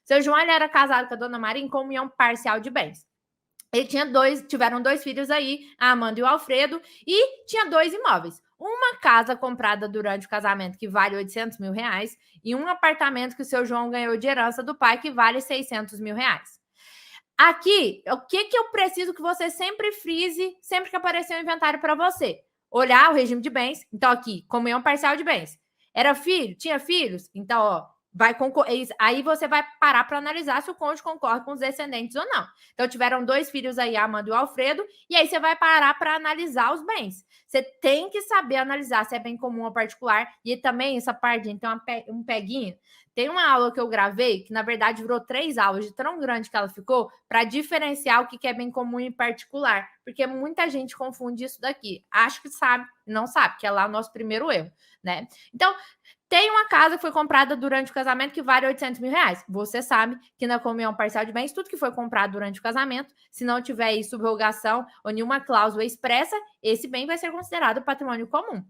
Seu João, ele era casado com a Dona Maria em comunhão parcial de bens. Ele tiveram 2 filhos aí, a Amanda e o Alfredo, e tinha 2 imóveis. Uma casa comprada durante o casamento que vale 800 mil reais e um apartamento que o seu João ganhou de herança do pai que vale 600 mil reais. Aqui, o que eu preciso que você sempre frise, sempre que aparecer um inventário para você? Olhar o regime de bens. Então, aqui, comunhão parcial de bens. Era filho? Tinha filhos? Então, ó, aí você vai parar para analisar se o cônjuge concorda com os descendentes ou não. Então, tiveram 2 filhos aí, a Amanda e o Alfredo, e aí você vai parar para analisar os bens. Você tem que saber analisar se é bem comum ou particular, e também essa parte, então, um peguinho. Tem uma aula que eu gravei, que na verdade virou 3 aulas, de tão grande que ela ficou, para diferenciar o que é bem comum e particular, porque muita gente confunde isso daqui. Acho que sabe, não sabe, que é lá o nosso primeiro erro, né? Então, tem uma casa que foi comprada durante o casamento que vale 800 mil reais. Você sabe que na comunhão parcial de bens, tudo que foi comprado durante o casamento, se não tiver aí subrogação ou nenhuma cláusula expressa, esse bem vai ser considerado patrimônio comum.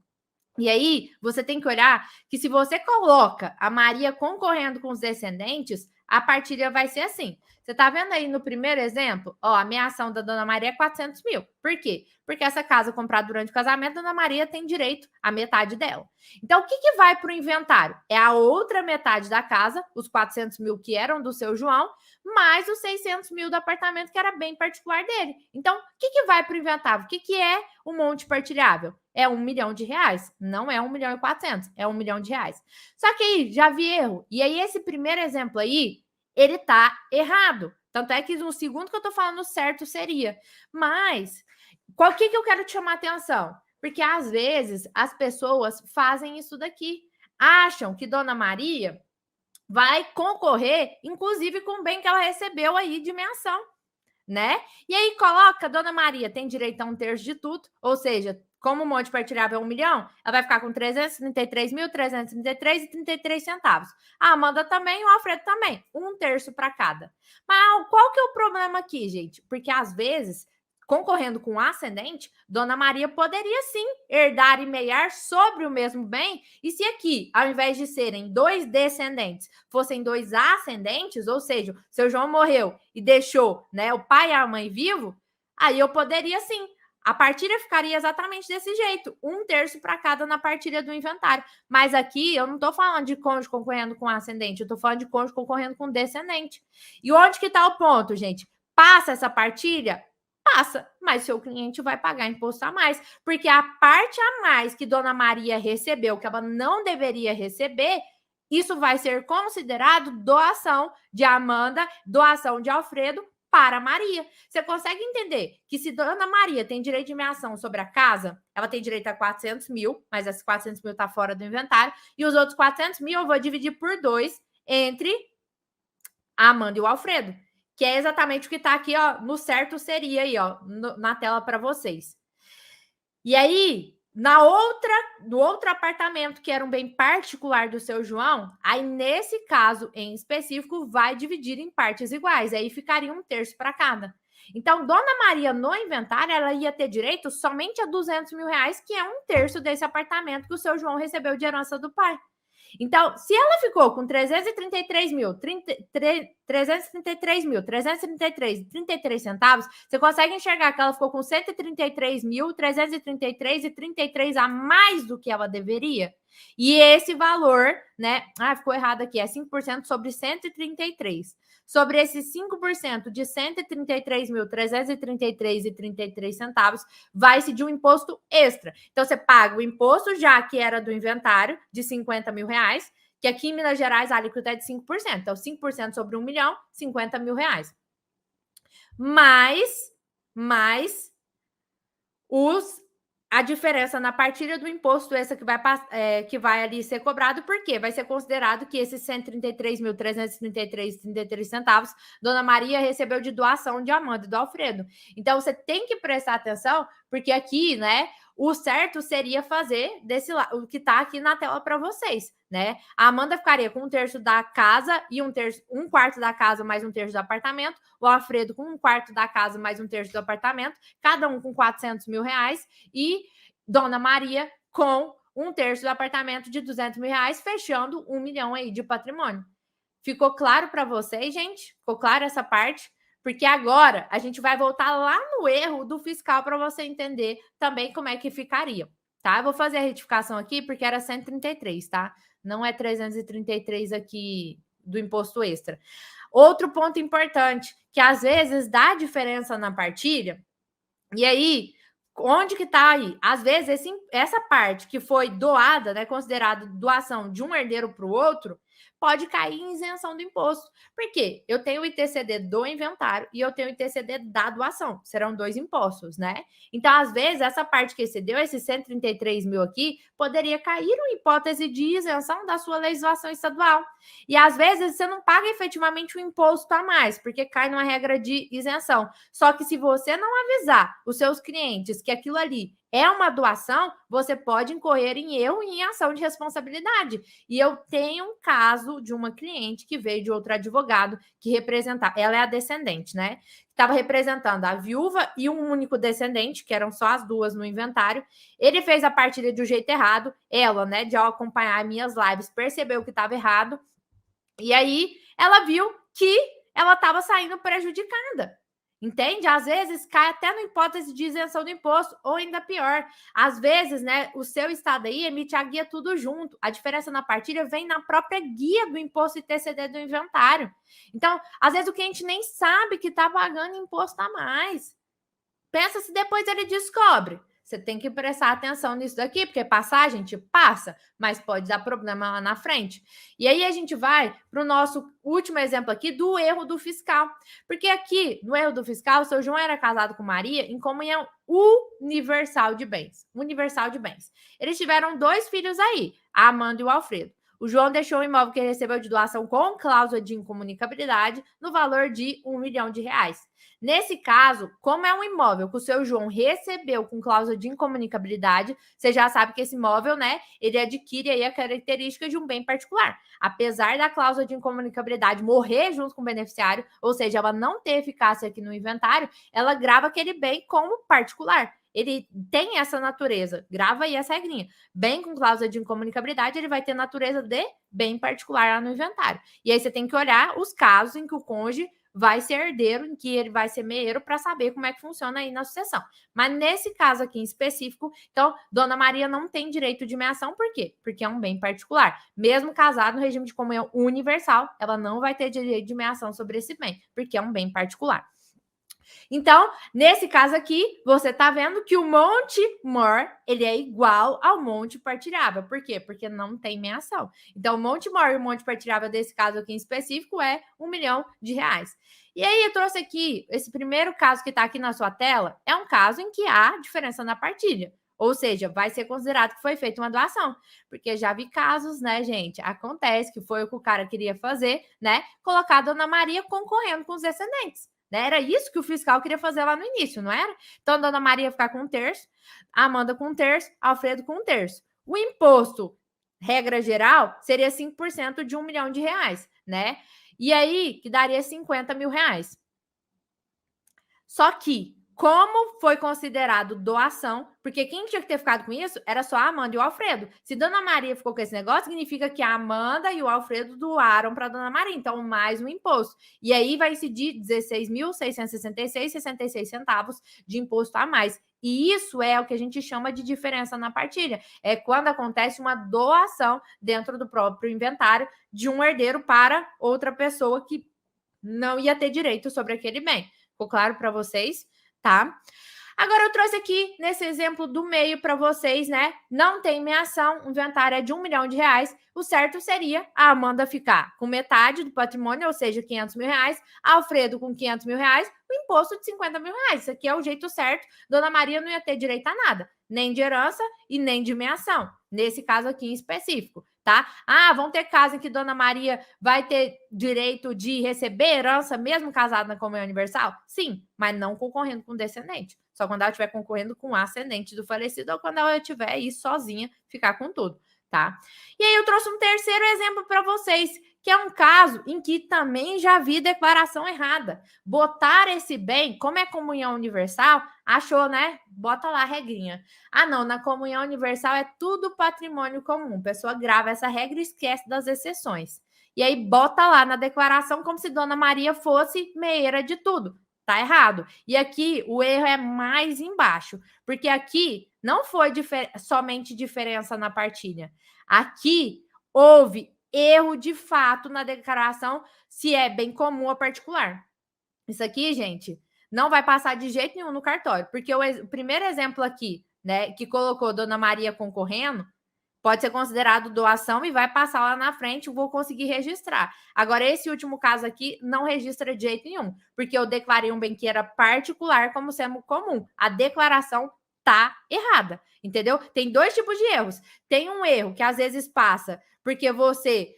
E aí, você tem que olhar que se você coloca a Maria concorrendo com os descendentes, a partilha vai ser assim. Você tá vendo aí no primeiro exemplo? Ó, a ameação da Dona Maria é 400 mil. Por quê? Porque essa casa comprada durante o casamento, a Dona Maria tem direito à metade dela. Então, o que vai para o inventário? É a outra metade da casa, os 400 mil que eram do seu João, mais os 600 mil do apartamento, que era bem particular dele. Então, o que vai para o inventário? O que é o monte partilhável? É 1 milhão de reais. Não é 1 milhão e 400, é 1 milhão de reais. Só que aí, já vi erro. E aí, esse primeiro exemplo aí, ele tá errado. Tanto é que no segundo que eu tô falando certo seria. Mas, qual que eu quero te chamar a atenção? Porque, às vezes, as pessoas fazem isso daqui. Acham que Dona Maria vai concorrer, inclusive, com o bem que ela recebeu aí de menção, né? E aí coloca, Dona Maria tem direito a 1/3 de tudo, ou seja, como o monte partilhável é 1 milhão, ela vai ficar com 333.333,33 centavos. A Amanda também, o Alfredo também, 1/3 para cada. Mas qual que é o problema aqui, gente? Porque às vezes, concorrendo com o ascendente, Dona Maria poderia sim herdar e meiar sobre o mesmo bem, e se aqui, ao invés de serem 2 descendentes, fossem 2 ascendentes, ou seja, seu João morreu e deixou, né, o pai e a mãe vivo, aí eu poderia sim. A partilha ficaria exatamente desse jeito, 1/3 para cada na partilha do inventário. Mas aqui eu não estou falando de cônjuge concorrendo com ascendente, eu estou falando de cônjuge concorrendo com descendente. E onde que está o ponto, gente? Passa essa partilha? Passa, mas seu cliente vai pagar imposto a mais, porque a parte a mais que Dona Maria recebeu, que ela não deveria receber, isso vai ser considerado doação de Amanda, doação de Alfredo para Maria. Você consegue entender que se Dona Maria tem direito de meação sobre a casa, ela tem direito a 400 mil, mas esses 400 mil está fora do inventário, e os outros 400 mil eu vou dividir por 2 entre a Amanda e o Alfredo, que é exatamente o que está aqui, ó, no certo seria aí, ó, na tela para vocês. E aí, no outro apartamento, que era um bem particular do seu João, aí nesse caso em específico, vai dividir em partes iguais, aí ficaria 1/3 para cada. Então, Dona Maria, no inventário, ela ia ter direito somente a 200 mil reais, que é 1/3 desse apartamento que o seu João recebeu de herança do pai. Então, se ela ficou com 333.333 centavos, você consegue enxergar que ela ficou com 133.333,33 a mais do que ela deveria? E esse valor, né? Ficou errado aqui, é 5% sobre 133. Sobre esses 5% de 133.333,33 centavos, vai-se de um imposto extra. Então, você paga o imposto já que era do inventário, de 50 mil reais, que aqui em Minas Gerais a alíquota é de 5%. Então, 5% sobre 1 milhão, 50 mil reais. Mais a diferença na partilha do imposto extra que vai ali ser cobrado, porque vai ser considerado que esses 133.333,33 centavos Dona Maria recebeu de doação de Amanda e do Alfredo. Então, você tem que prestar atenção, porque aqui, né, o certo seria fazer o que está aqui na tela para vocês, né? A Amanda ficaria com 1/3 da casa e 1/4 da casa mais 1/3 do apartamento, o Alfredo com 1/4 da casa mais 1/3 do apartamento, cada um com 400 mil reais, e Dona Maria com 1/3 do apartamento de 200 mil reais, fechando 1 milhão aí de patrimônio. Ficou claro para vocês, gente? Ficou claro essa parte? Porque agora a gente vai voltar lá no erro do fiscal para você entender também como é que ficaria, tá? Eu vou fazer a retificação aqui porque era 133, tá? Não é 333 aqui do imposto extra. Outro ponto importante, que às vezes dá diferença na partilha, e aí, onde que tá aí? Às vezes, essa parte que foi doada, né, considerada doação de um herdeiro para o outro, pode cair em isenção do imposto. Por quê? Eu tenho o ITCD do inventário e eu tenho o ITCD da doação. Serão 2 impostos, né? Então, às vezes, essa parte que excedeu, esses 133 mil aqui, poderia cair uma hipótese de isenção da sua legislação estadual. E, às vezes, você não paga efetivamente o imposto a mais, porque cai numa regra de isenção. Só que se você não avisar os seus clientes que aquilo ali é uma doação, você pode incorrer em erro e em ação de responsabilidade. E eu tenho um caso de uma cliente que veio de outro advogado que representava, ela é a descendente, né? Estava representando a viúva e um único descendente, que eram só as duas no inventário. Ele fez a partilha de um jeito errado. Ela, né, de acompanhar minhas lives, percebeu que estava errado. E aí ela viu que ela estava saindo prejudicada. Entende? Às vezes cai até na hipótese de isenção do imposto, ou ainda pior, às vezes, né, o seu estado aí emite a guia tudo junto. A diferença na partilha vem na própria guia do imposto ITCD do inventário. Então, às vezes o cliente nem sabe que está pagando imposto a mais. Pensa se depois ele descobre. Você tem que prestar atenção nisso daqui, porque passar a gente passa, mas pode dar problema lá na frente. E aí a gente vai para o nosso último exemplo aqui do erro do fiscal. Porque aqui, no erro do fiscal, o seu João era casado com Maria em comunhão universal de bens. Universal de bens. Eles tiveram 2 filhos aí, a Amanda e o Alfredo. O João deixou o imóvel que ele recebeu de doação com cláusula de incomunicabilidade no valor de R$1 milhão. Nesse caso, como é um imóvel que o seu João recebeu com cláusula de incomunicabilidade, você já sabe que esse imóvel, né, ele adquire aí a característica de um bem particular. Apesar da cláusula de incomunicabilidade morrer junto com o beneficiário, ou seja, ela não ter eficácia aqui no inventário, ela grava aquele bem como particular. Ele tem essa natureza, grava aí essa regrinha. Bem com cláusula de incomunicabilidade, ele vai ter natureza de bem particular lá no inventário. E aí você tem que olhar os casos em que o cônjuge vai ser herdeiro, em que ele vai ser meeiro, para saber como é que funciona aí na sucessão. Mas nesse caso aqui em específico, então, Dona Maria não tem direito de meação, por quê? Porque é um bem particular. Mesmo casado no regime de comunhão universal, ela não vai ter direito de meação sobre esse bem, porque é um bem particular. Então, nesse caso aqui, você está vendo que o monte mor, ele é igual ao monte partilhável. Por quê? Porque não tem meação. Então, o monte mor e o monte partilhável desse caso aqui em específico é R$1 milhão. E aí, eu trouxe aqui, esse primeiro caso que está aqui na sua tela, é um caso em que há diferença na partilha. Ou seja, vai ser considerado que foi feita uma doação. Porque já vi casos, né, gente? Acontece que foi o que o cara queria fazer, né? Colocar a Dona Maria concorrendo com os descendentes. Né? Era isso que o fiscal queria fazer lá no início, não era? Então, a Dona Maria ia ficar com 1/3, a Amanda com 1/3, Alfredo com 1/3. O imposto, regra geral, seria 5% de R$1 milhão, né? E aí, que daria R$50 mil. Só que, como foi considerado doação, porque quem tinha que ter ficado com isso era só a Amanda e o Alfredo. Se Dona Maria ficou com esse negócio, significa que a Amanda e o Alfredo doaram para Dona Maria, então mais um imposto. E aí vai incidir R$16.666,66 de imposto a mais. E isso é o que a gente chama de diferença na partilha. É quando acontece uma doação dentro do próprio inventário de um herdeiro para outra pessoa que não ia ter direito sobre aquele bem. Ficou claro para vocês, tá? Agora eu trouxe aqui nesse exemplo do meio para vocês, né? Não tem meação, o inventário é de R$1 milhão. O certo seria a Amanda ficar com metade do patrimônio, ou seja, R$500 mil, Alfredo com R$500 mil, o imposto de R$50 mil. Isso aqui é o jeito certo. Dona Maria não ia ter direito a nada, nem de herança e nem de meação, nesse caso aqui em específico. Tá? Ah, vão ter casos em que Dona Maria vai ter direito de receber herança mesmo casada na comunhão universal? Sim, mas não concorrendo com descendente. Só quando ela estiver concorrendo com o ascendente do falecido ou quando ela estiver aí sozinha, ficar com tudo, tá? E aí eu trouxe um terceiro exemplo para vocês, que é um caso em que também já vi declaração errada. Botar esse bem, como é comunhão universal, achou, né? Bota lá a regrinha. Ah, não, na comunhão universal é tudo patrimônio comum. A pessoa grava essa regra e esquece das exceções. e aí bota lá na declaração como se Dona Maria fosse meieira de tudo. Tá errado. E aqui o erro é mais embaixo, porque aqui não foi somente diferença na partilha. Aqui houve erro de fato na declaração se é bem comum ou particular. Isso aqui, gente, não vai passar de jeito nenhum no cartório, porque o primeiro exemplo aqui, né, que colocou Dona Maria concorrendo, pode ser considerado doação e vai passar lá na frente, vou conseguir registrar. Agora, esse último caso aqui não registra de jeito nenhum, porque eu declarei um bem que era particular como sendo comum. A declaração tá errada, entendeu? Tem dois tipos de erros. Tem um erro que às vezes passa porque você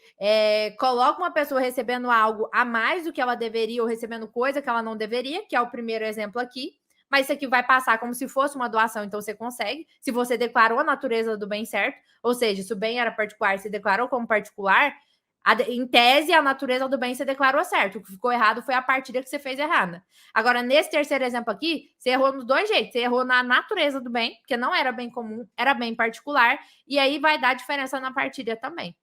coloca uma pessoa recebendo algo a mais do que ela deveria ou recebendo coisa que ela não deveria, que é o primeiro exemplo aqui. Mas isso aqui vai passar como se fosse uma doação, então você consegue. Se você declarou a natureza do bem certo, ou seja, se o bem era particular, você declarou como particular, em tese, a natureza do bem você declarou certo. O que ficou errado foi a partilha que você fez errada. Agora, nesse terceiro exemplo aqui, você errou nos dois jeitos. Você errou na natureza do bem, porque não era bem comum, era bem particular, e aí vai dar diferença na partilha também.